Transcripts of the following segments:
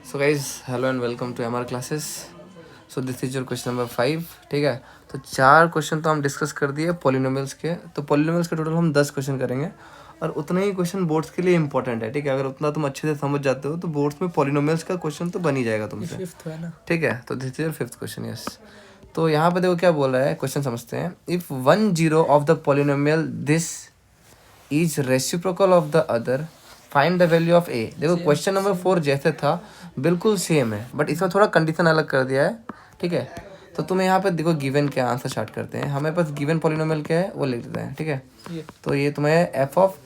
So guys hello and welcome to MR classes. So this is your question number 5। ठीक है, तो 4 question तो हम डिस्कस कर दिए पॉलिनोमियल्स के। तो पॉलिनोमियल्स के टोटल हम 10 क्वेश्चन करेंगे और उतना ही क्वेश्चन बोर्ड्स के लिए इंपॉर्टेंट है। ठीक है, अगर उतना तुम अच्छे से समझ जाते हो तो बोर्ड्स में पॉलिनोमियल्स का क्वेश्चन तो बन ही जाएगा तुमसे। फिफ्थ है ना। ठीक है, तो this is your 5th question. Yes, तो यहाँ पे देखो क्या बोल रहा है, क्वेश्चन समझते हैं। If 1 0 of the polynomial this is reciprocal of the other, find the value of a. देखो क्वेश्चन नंबर 4 जैसे था बिल्कुल सेम है, बट इसमें थोड़ा कंडीशन अलग कर दिया है। ठीक है, तो तुम्हें यहाँ पे देखो गिवन क्या आंसर स्टार्ट करते हैं। हमें पास गिवन पॉलिनोमियल क्या है वो लिख देते हैं। ठीक है, तो ये तुम्हें एफ ऑफ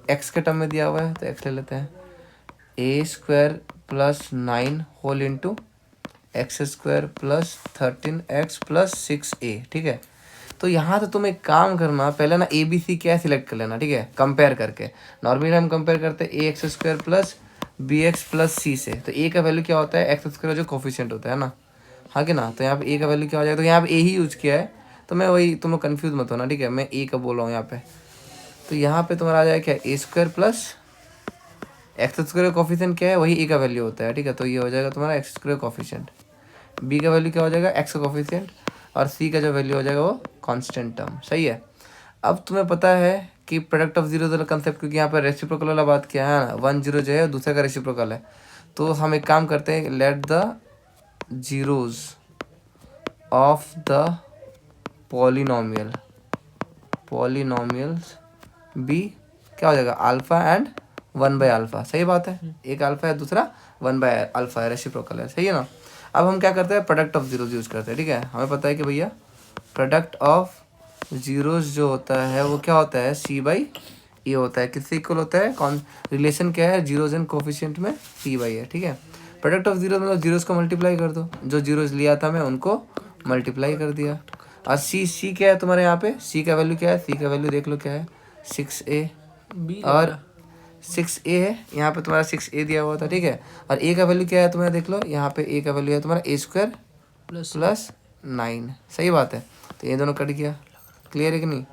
एक्स के टर्म में दिया हुआ है, तो एक्स ले लेते हैं। A square plus 9 whole into x square plus 13x plus 6a। ठीक है, तो यहाँ तो तुम एक काम करना, पहले ना ए बी सी क्या सिलेक्ट कर लेना। ठीक है, कंपेयर करके नॉर्मली हम कंपेयर करते हैं a x square plus b x plus c से। तो ए का वैल्यू क्या होता है, एक्स स्क्वायर जो कोफिशिएंट होता है ना, हाँ कि ना। तो यहाँ पे ए का वैल्यू क्या हो जाएगा, तो यहाँ पे ए ही यूज किया है, तो मैं वही, तुम लोग कन्फ्यूज मत होना। ठीक है, मैं ए का बोल रहा हूँ यहाँ पे। तो यहाँ पे तुम्हारा आ जाएगा क्या, ए स्क्वायर प्लस एक्स स्क्वायर का कोफिशिएंट क्या है, वही ए का वैल्यू होता है। ठीक है, तो ये हो जाएगा तुम्हारा एक्स स्क्वायर कोफिशिएंट। बी का वैल्यू क्या हो जाएगा, एक्स का कोफिशिएंट, और सी का जो वैल्यू हो जाएगा वो कांस्टेंट टर्म। सही है। अब तुम्हें पता है कि प्रोडक्ट ऑफ जीरो वाला कंसेप्ट, क्योंकि यहाँ पर रेसिप्रोकल वाला बात किया है ना, 1 0 जो है दूसरे का रेसिप्रोकल है। तो हम एक काम करते हैं, let the zeroes of the polynomials be क्या हो जाएगा, अल्फा एंड 1/अल्फा। सही बात है, एक अल्फा है दूसरा 1/अल्फा है, रेसिप्रोकल है। सही है ना। अब हम क्या करते हैं, प्रोडक्ट ऑफ जीरोज यूज करते हैं। ठीक है, हमें पता है कि भैया प्रोडक्ट ऑफ जीरोज जो होता है वो क्या होता है, सी बाई ए होता है। किससे इक्वल होता है, कौन रिलेशन क्या है, जीरोज एंड कोफिशिएंट में सी बाई है। ठीक है, प्रोडक्ट ऑफ जीरो मतलब जीरोज को मल्टीप्लाई कर दो, जो जीरोज लिया था मैं उनको मल्टीप्लाई कर दिया। और सी क्या है तुम्हारे यहाँ पे, सी का वैल्यू क्या है, सी का वैल्यू देख लो क्या है, 6a, और 6a है यहाँ पे तुम्हारा, 6a दिया हुआ था। ठीक है, और a का वैल्यू क्या है तुम्हारा, देख लो यहाँ पे a का वैल्यू है तुम्हारा ए स्क्वायर प्लस 9। सही बात है, तो ये दोनों कट गया। क्लियर है कि नहीं।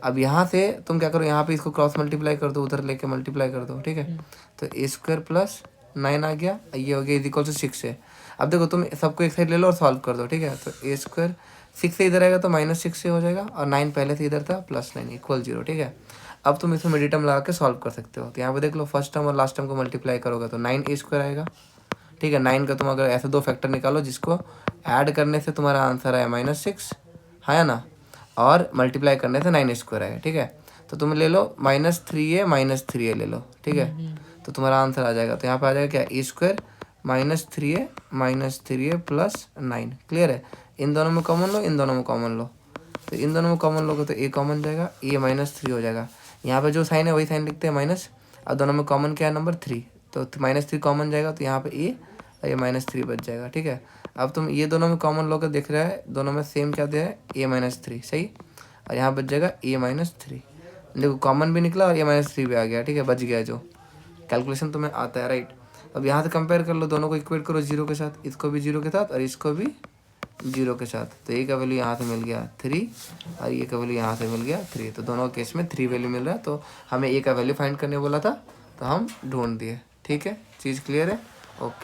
अब यहाँ से तुम क्या करो, यहाँ पे इसको क्रॉस मल्टीप्लाई कर दो, उधर लेके मल्टीप्लाई कर दो। ठीक है, तो ए स्क्वायर प्लस 9 आ गया, ये हो गया इज इक्वल टू 6 है। अब देखो तुम सबको एक साइड ले लो और सॉल्व कर दो। ठीक है, तो ए स्क्वायर 6 से इधर आएगा तो -6 से हो जाएगा, और 9 पहले से इधर था +9 इक्वल 0। ठीक है, अब तुम इसमें मिडिल टर्म लगा के सॉल्व कर सकते हो। तो यहाँ पे देख लो, फर्स्ट टर्म और लास्ट टर्म को मल्टीप्लाई करोगे तो 9a स्क्वायर आएगा। ठीक है, 9 का तुम अगर ऐसे दो फैक्टर निकालो जिसको ऐड करने से तुम्हारा आंसर आया -6, है ना, और मल्टीप्लाई करने से 9 स्क्वायर आएगा। ठीक है, तो तुम ले लो -3a ले लो। ठीक है, तो तुम्हारा आंसर आ जाएगा, तो यहाँ पे आ जाएगा क्या, ए स्क्वायर -3a प्लस 9। क्लियर है। इन दोनों में कॉमन लो, इन दोनों में कॉमन लो, तो इन दोनों में कॉमन लोगे तो ए कॉमन जाएगा, ए -3 हो जाएगा। यहाँ पे जो साइन है वही साइन लिखते हैं माइनस, और दोनों में कॉमन क्या है, नंबर 3, तो -3 कॉमन जाएगा, तो यहाँ पे ए और ये -3 बच जाएगा। ठीक है, अब तुम ये दोनों में कॉमन लोगे, दिख रहा है दोनों में सेम क्या दिया है, ए -3। सही, और यहाँ बच जाएगा ए -3। देखो कॉमन भी निकला और ए -3 भी आ गया। ठीक है, बच गया, जो कैलकुलेशन तुम्हें आता है। राइट, अब यहाँ से कंपेयर कर लो, दोनों को इक्वेट करो जीरो के साथ, इसको भी जीरो के साथ और इसको भी जीरो के साथ। तो ए का वैल्यू यहाँ से मिल गया 3, और ये का वैल्यू यहाँ से मिल गया 3, तो दोनों केस में 3 वैल्यू मिल रहा है। तो हमें ए का वैल्यू फाइंड करने बोला था, तो हम ढूंढ दिए। ठीक है, चीज़ क्लियर है। ओके।